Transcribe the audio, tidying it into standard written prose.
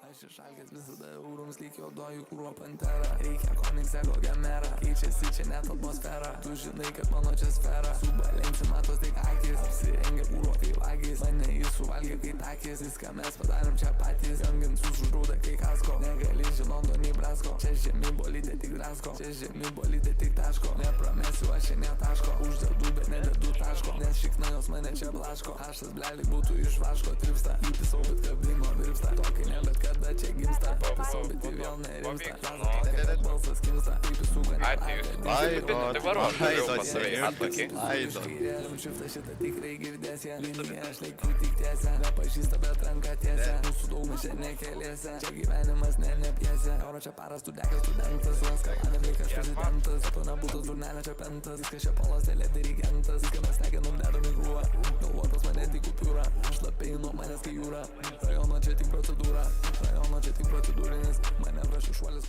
Aš išalgęs visada eurums lyg juodoju kūro pantera. Reikia komiksą kokią merą, keičiasi čia net atmosfera. Tu žinai, kad mano čia sfera, subalensi matos tik akis. Apsirengia kūro kaip agis, mane jis suvalgė kaip akis. Viską mes padarėm čia patys, jangins sužrūda kaip kasko. Negali žinot, nei brasko, čia žemi bolitė tik drasko. Čia žemi bolitė tik taško, nepramesiu aš čia netaško. Uždedu, bet nededu taško, nes šikna jos mane čia blaško. Aš tas blelik būtų iš vaško tripsta, įpisau, bet kabino virpsta. Tokai ne bet kada čia gimsta, papisau, bet į vėl nerimsta. Laza tokia, kad balsas kimsta, kaip įsuka Tai varo, jau pas save atpakį. Šifta šitą tikrai girdės ją. Linija aš laiku tik tiesę, nepažįsta, bet ranka tiesę. Mūsų daug mes čia nekeliese, čia gyvenimas ne piesė. Euro čia paras, tu degas studentas, o skalanė vaikas prezidentas. Tu nebūtų durnelė čia pentas, viskas čia polos telė dirigentas. Viską mes tekinom dedam į krūvą, galvotas mane tik kupiūra. Šlapiai nuo manęs kai jūra, rajono čia tik procedūra. Rajono čia tik procedūrinis, manevras šuolis.